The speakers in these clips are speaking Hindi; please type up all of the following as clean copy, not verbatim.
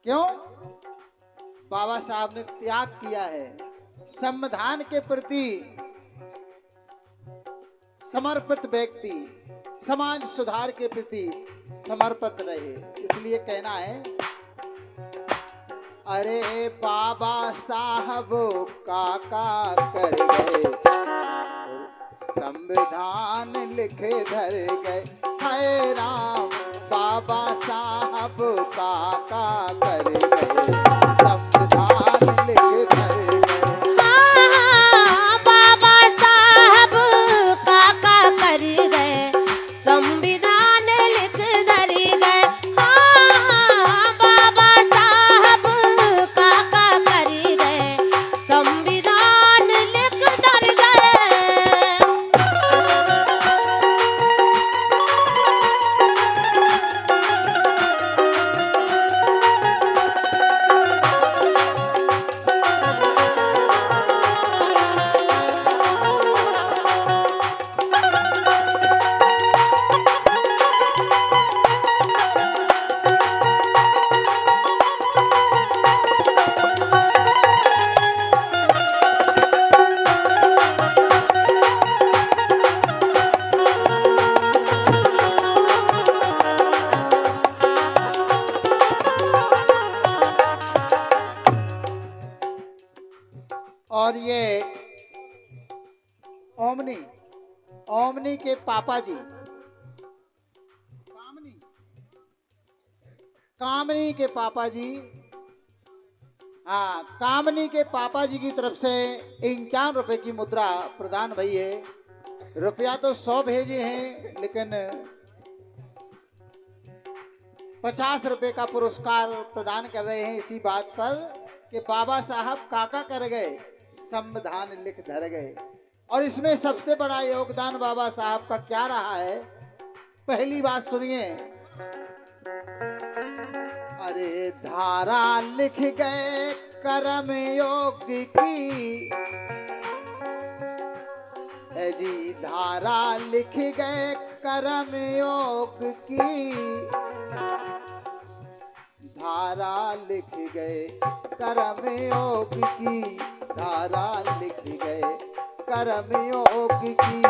क्यों? बाबा साहब ने त्याग किया है, संविधान के प्रति समर्पित व्यक्ति समाज सुधार के प्रति समर्पित रहे। इसलिए कहना है, अरे बाबा साहब काका कर गए, संविधान लिख धर गए। हाय राम, बाबा साहब काका कर गए, संविधान लिख धर गए। हाँ, बाबा साहब काका कर गए, संविधान लिख धर गए। हाँ, बाबा साहब काका कर गए, संविधान लिख धर गए। और ये ओमनी ओमनी के पापा जी कामनी के पापा जी, हाँ, कामनी के पापा जी की तरफ से 51 रुपए की मुद्रा प्रदान भई है। रुपया तो 100 भेजे हैं, लेकिन 50 रुपए का पुरस्कार प्रदान कर रहे हैं इसी बात पर कि बाबा साहब काका कर गए, संविधान लिख धर गए। और इसमें सबसे बड़ा योगदान बाबा साहब का क्या रहा है, पहली बात सुनिए। अरे धारा लिख गए कर्म योग की, है जी, धारा लिख गए कर्म योग की, धारा लिख गए कर्म योग की, धारा लिख गए कर्म योग की।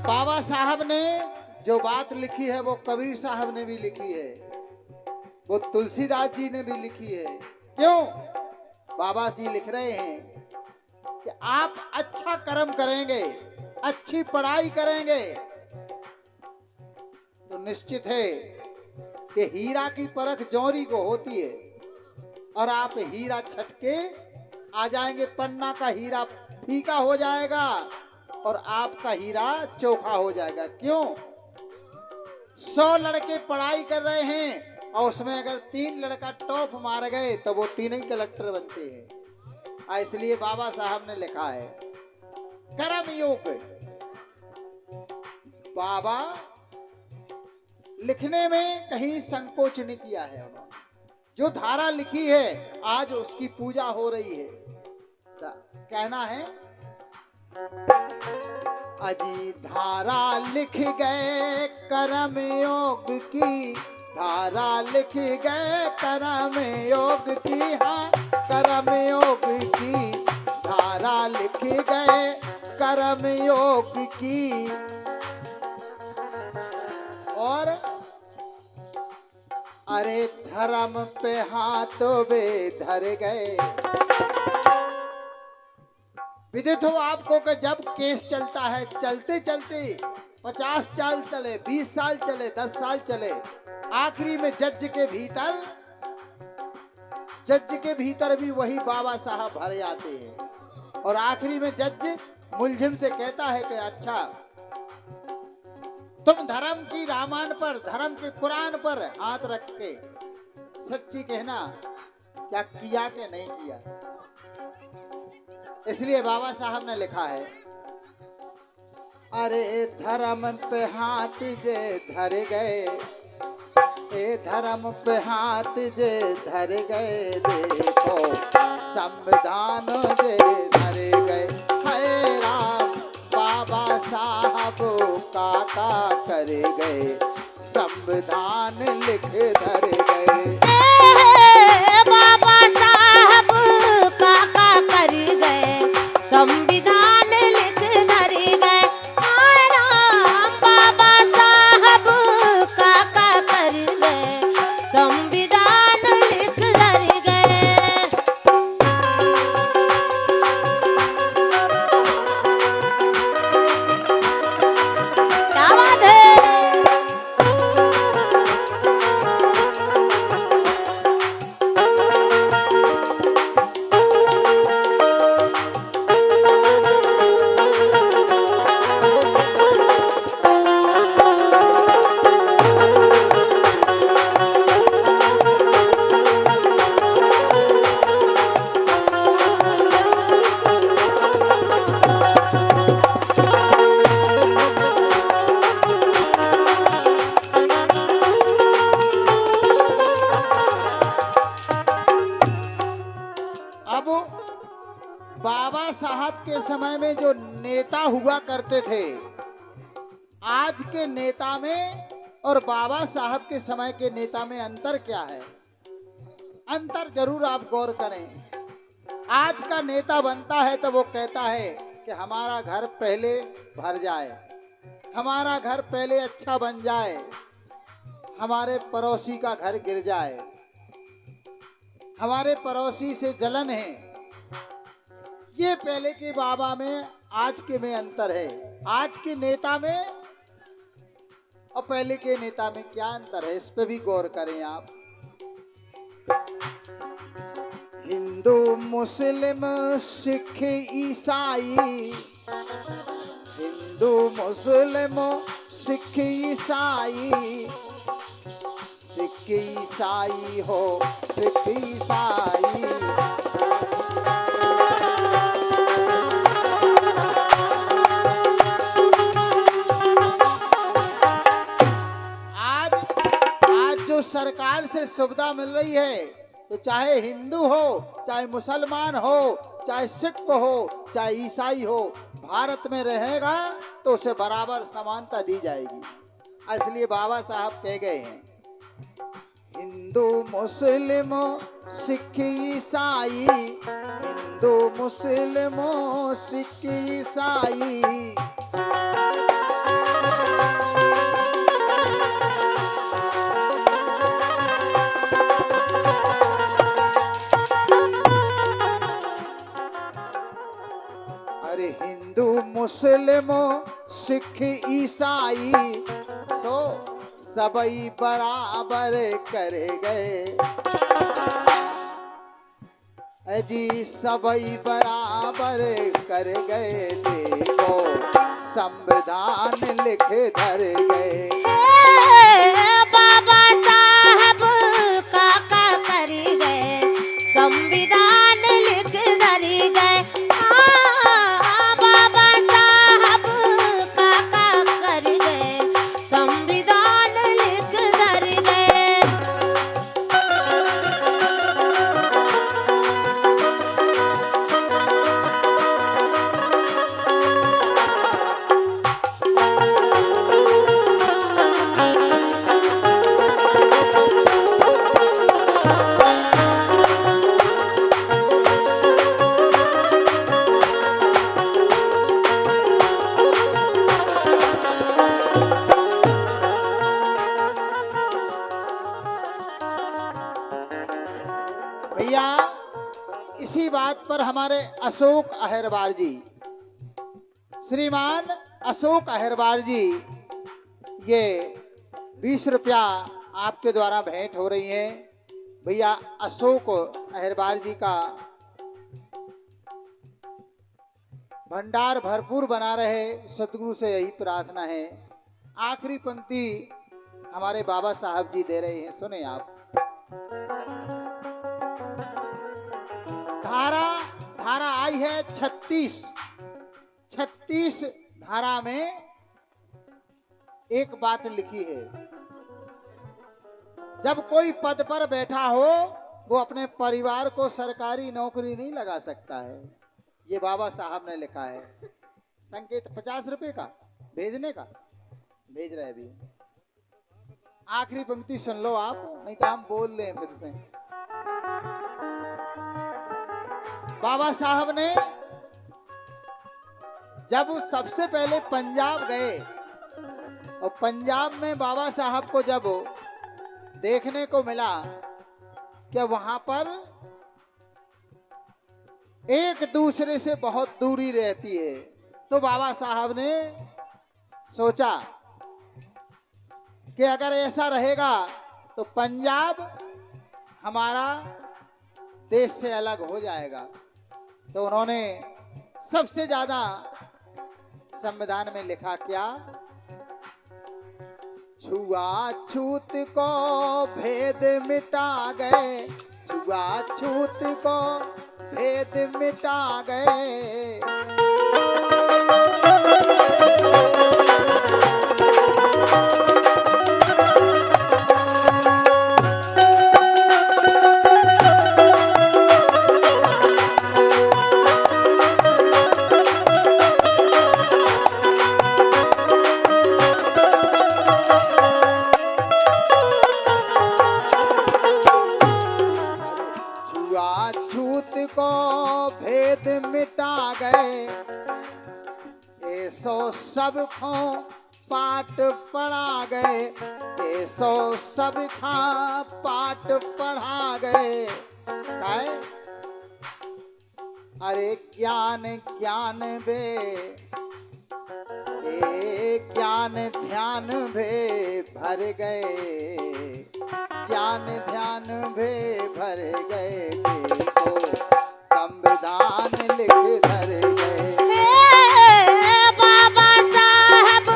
बाबा साहब ने जो बात लिखी है वो कबीर साहब ने भी लिखी है, वो तुलसीदास जी ने भी लिखी है। क्यों? बाबा जी लिख रहे हैं कि आप अच्छा कर्म करेंगे, अच्छी पढ़ाई करेंगे, तो निश्चित है कि हीरा की परख जौहरी को होती है, और आप हीरा छटके आ जाएंगे, पन्ना का हीरा फीका हो जाएगा और आपका हीरा चोखा हो जाएगा। क्यों? 100 लड़के पढ़ाई कर रहे हैं और उसमें अगर 3 लड़का टॉप मार गए तो वो तीनों ही कलेक्टर बनते हैं। इसलिए बाबा साहब ने लिखा है कर्म योग। बाबा लिखने में कहीं संकोच नहीं किया है, जो धारा लिखी है आज उसकी पूजा हो रही है। कहना है, अजी धारा लिख गए कर्म योग की, धारा लिख गए कर्म योग की, हाँ, कर्म योग की, धारा लिख गए कर्म योग की। और अरे धर्म पे हाथों वे धर गए। विदित हो आपको कि जब केस चलता है, चलते चलते 50 साल चले, 20 साल चले, 10 साल चले, आखिरी में जज के भीतर भी वही बाबा साहब भर जाते हैं। और आखिरी में जज मुलजिम से कहता है कि अच्छा, तुम धर्म की रामायण पर, धर्म के कुरान पर हाथ रख के सच्ची कहना, क्या किया कि नहीं किया। इसलिए बाबा साहब ने लिखा है, अरे धर्म पे हाथ जे धर गए, ए धर्म पे हाथ जे धर गए, देखो संविधान जे धर गए। संविधान लिख धरी गए। हाय राम बाबा साहब काका कर गए, संविधान लिख धरी गए। क्या बात है। अब बाबा साहब के समय में जो नेता हुआ करते थे, आज के नेता में और बाबा साहब के समय के नेता में अंतर क्या है? अंतर जरूर आप गौर करें। आज का नेता बनता है तो वो कहता है कि हमारा घर पहले भर जाए, हमारा घर पहले अच्छा बन जाए, हमारे पड़ोसी का घर गिर जाए, हमारे पड़ोसी से जलन है। ये पहले के बाबा में आज के में अंतर है। आज के नेता में और पहले के नेता में क्या अंतर है, इस पे भी गौर करें आप। हिंदू मुस्लिम सिख ईसाई, हिंदू मुस्लिम सिख ईसाई, सिख ईसाई हो सिख ईसाई। आज जो सरकार से सुविधा मिल रही है, तो चाहे हिंदू हो, चाहे मुसलमान हो, चाहे सिख हो, चाहे ईसाई हो, भारत में रहेगा तो उसे बराबर समानता दी जाएगी। इसलिए बाबा साहब कह गए हैं, हिंदू मुस्लिम सिख ईसाई, हिंदू मुस्लिम सिख ईसाई। अरे हिंदू मुस्लिम सिख ईसाई सो सबई बराबर करे गए। जी सबई बराबर कर गए, देखो संविधान लिख धर गए। बाबा साहब काका कर गए, संविधान लिख धरी गए। हाँ, बाबा साहब काका कर गए, संविधान लिख धरी गए। भैया इसी बात पर हमारे अशोक अहिरवार जी, श्रीमान अशोक अहिरवार जी, ये 20 रुपया आपके द्वारा भेंट हो रही है। भैया अशोक अहिरवार जी का भंडार भरपूर बना रहे, सतगुरु से यही प्रार्थना है। आखिरी पंक्ति हमारे बाबा साहब जी दे रहे हैं, सुने आप। धारा आई है 36 धारा में एक बात लिखी है, जब कोई पद पर बैठा हो वो अपने परिवार को सरकारी नौकरी नहीं लगा सकता है। ये बाबा साहब ने लिखा है। संकेत 50 रुपए का भेजने का भेज रहे अभी। आखिरी पंक्ति सुन लो आप, नहीं तो हम बोल लें फिर से। बाबा साहब ने जब वो सबसे पहले पंजाब गए और पंजाब में बाबा साहब को जब देखने को मिला कि वहां पर एक दूसरे से बहुत दूरी रहती है, तो बाबा साहब ने सोचा कि अगर ऐसा रहेगा तो पंजाब हमारा देश से अलग हो जाएगा। तो उन्होंने सबसे ज्यादा संविधान में लिखा क्या, छुआछूत को भेद मिटा गए, छुआछूत को भेद मिटा गए। छूत को भेद मिटा गए, ऐसो सब खो पाठ पढ़ा गए, ऐसो सब खा पाठ पढ़ा गए। काय? अरे ज्ञान ज्ञान बे, ज्ञान ध्यान भे भर गए, ज्ञान ध्यान भे भर गए, देखो संविधान लिख धर गए। बाबा साहब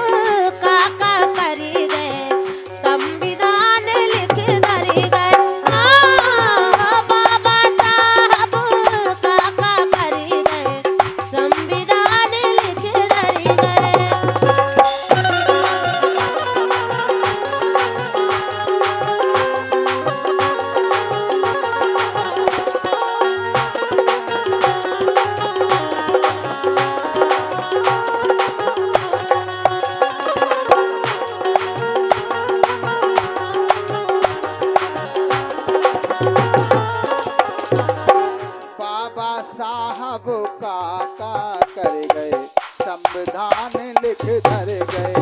काका करी गए, संविधान लिख धरी गए। बाबा साहब काका करी गए, संविधान लिख धरी गए। बाबा साहब काका कर गए, संविधान लिख धर गए।